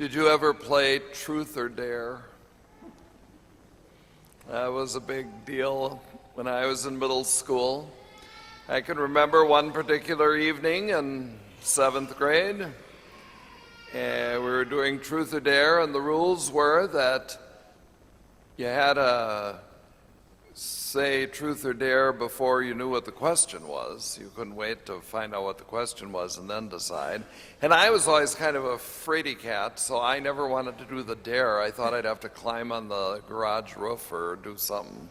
Did you ever play Truth or Dare? That was a big deal when I was in middle school. I can remember one particular evening in 7th grade. We were doing Truth or Dare, and the rules were that you had to say Truth or Dare before you knew what the question was. You couldn't wait to find out what the question was and then decide. And I was always kind of a fraidy cat, so I never wanted to do the dare. I thought I'd have to climb on the garage roof or do something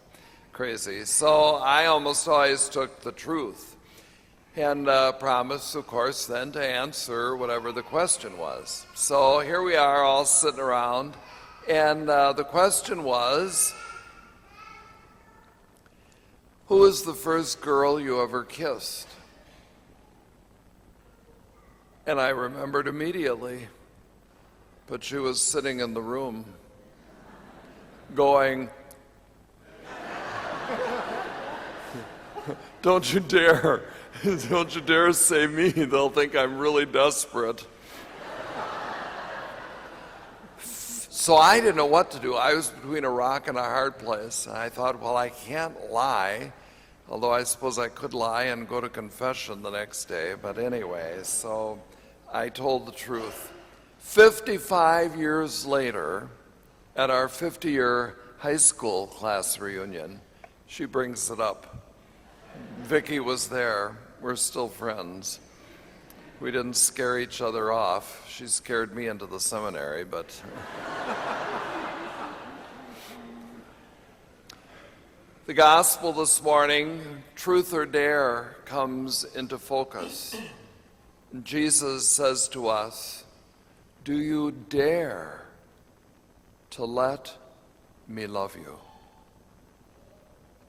crazy. So I almost always took the truth and promised, of course, then to answer whatever the question was. So here we are all sitting around, and the question was, who was the first girl you ever kissed? And I remembered immediately, but she was sitting in the room going, don't you dare, don't you dare say me, they'll think I'm really desperate. So I didn't know what to do. I was between a rock and a hard place. And I thought, well, I can't lie, although I suppose I could lie and go to confession the next day. But anyway, so I told the truth. 55 years later, at our 50-year high school class reunion, she brings it up. Vicki was there. We're still friends. We didn't scare each other off. She scared me into the seminary, but... The gospel this morning, Truth or Dare, comes into focus. Jesus says to us, do you dare to let me love you?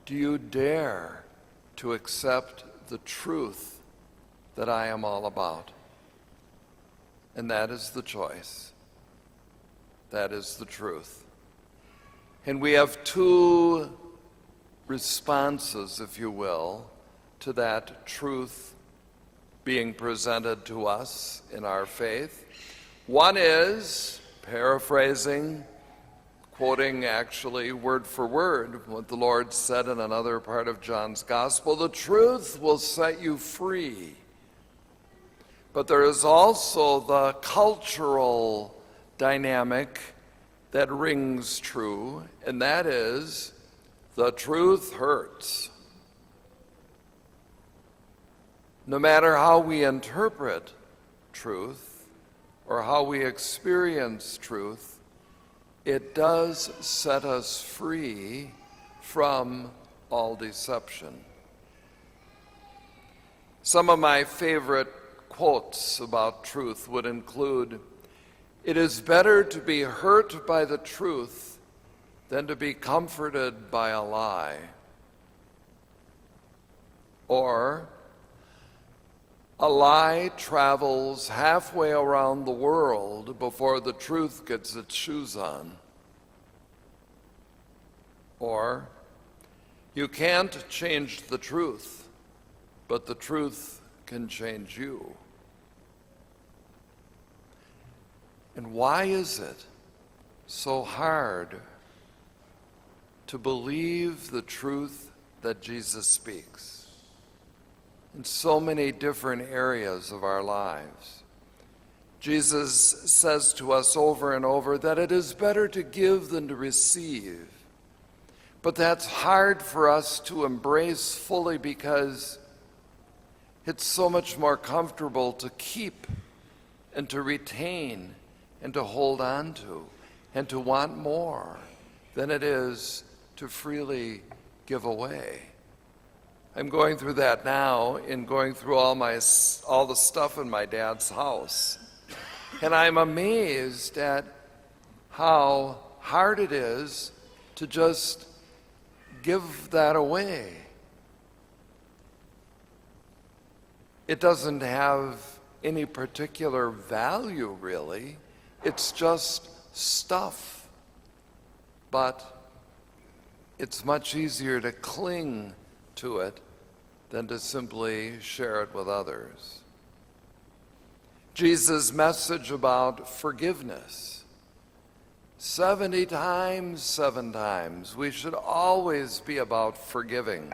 Do you dare to accept the truth that I am all about? And that is the choice. That is the truth. And we have two responses, if you will, to that truth being presented to us in our faith. One is, paraphrasing, quoting actually word for word what the Lord said in another part of John's Gospel, the truth will set you free. But there is also the cultural dynamic that rings true, and that is, the truth hurts. No matter how we interpret truth or how we experience truth, it does set us free from all deception. Some of my favorite quotes about truth would include, "It is better to be hurt by the truth than to be comforted by a lie." Or, "A lie travels halfway around the world before the truth gets its shoes on." Or, "You can't change the truth, but the truth can change you." And why is it so hard to believe the truth that Jesus speaks in so many different areas of our lives? Jesus says to us over and over that it is better to give than to receive. But that's hard for us to embrace fully because it's so much more comfortable to keep and to retain and to hold on to and to want more than it is to freely give away. I'm going through that now in going through all the stuff in my dad's house. And I'm amazed at how hard it is to just give that away. It doesn't have any particular value, really. It's just stuff. But it's much easier to cling to it than to simply share it with others. Jesus' message about forgiveness. 70 times, 7 times. We should always be about forgiving.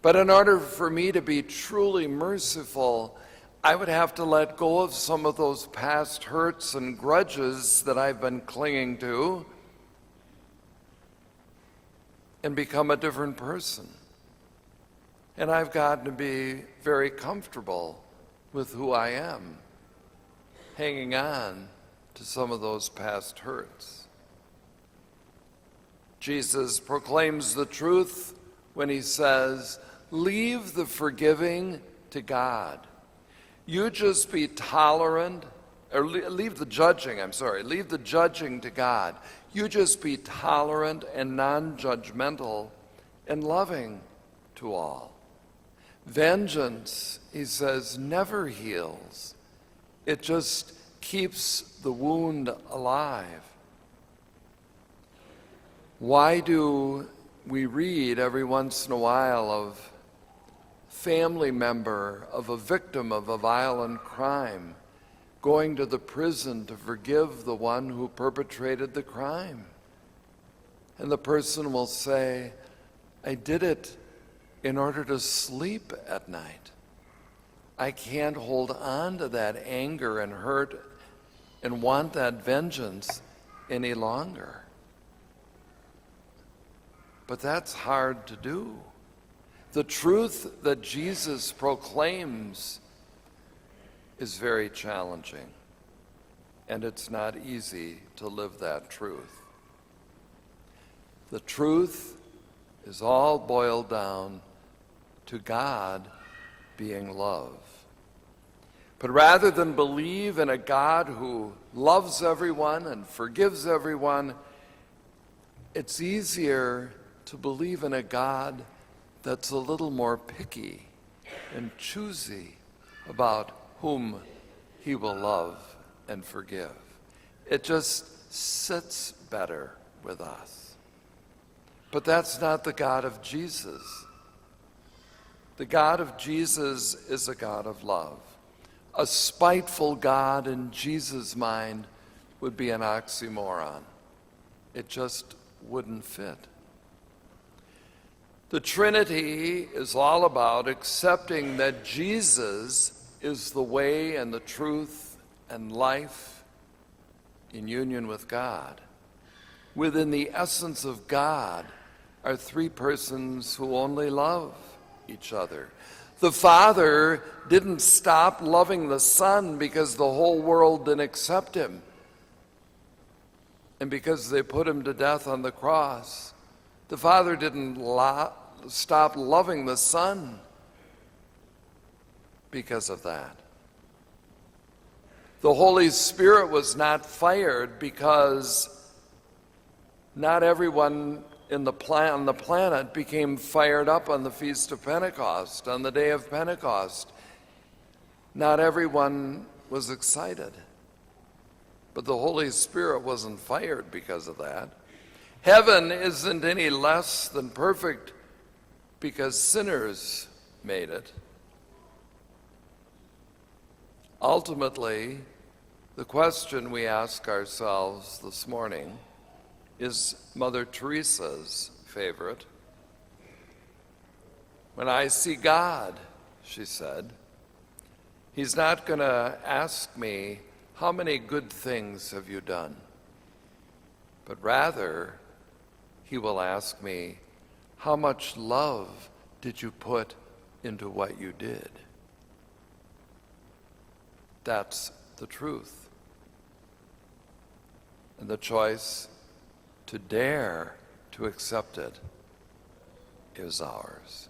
But in order for me to be truly merciful, I would have to let go of some of those past hurts and grudges that I've been clinging to and become a different person. And I've gotten to be very comfortable with who I am, hanging on to some of those past hurts. Jesus proclaims the truth when he says, leave the forgiving to God. You just be tolerant, or leave the judging to God. You just be tolerant and non-judgmental and loving to all. Vengeance, he says, never heals. It just keeps the wound alive. Why do we read every once in a while of family member of a victim of a violent crime going to the prison to forgive the one who perpetrated the crime? And the person will say, I did it in order to sleep at night. I can't hold on to that anger and hurt and want that vengeance any longer. But that's hard to do. The truth that Jesus proclaims is very challenging, and it's not easy to live that truth. The truth is all boiled down to God being love. But rather than believe in a God who loves everyone and forgives everyone, it's easier to believe in a God that's a little more picky and choosy about whom he will love and forgive. It just sits better with us. But that's not the God of Jesus. The God of Jesus is a God of love. A spiteful God in Jesus' mind would be an oxymoron. It just wouldn't fit. The Trinity is all about accepting that Jesus is the way and the truth and life in union with God. Within the essence of God are 3 persons who only love each other. The Father didn't stop loving the Son because the whole world didn't accept him and because they put him to death on the cross. The Father didn't stop loving the Son because of that. The Holy Spirit was not fired because not everyone on the planet became fired up on the Feast of Pentecost, on the day of Pentecost. Not everyone was excited. But the Holy Spirit wasn't fired because of that. Heaven isn't any less than perfect because sinners made it. Ultimately, the question we ask ourselves this morning is Mother Teresa's favorite. When I see God, she said, he's not going to ask me, how many good things have you done? But rather, he will ask me, how much love did you put into what you did? That's the truth. And the choice to dare to accept it is ours.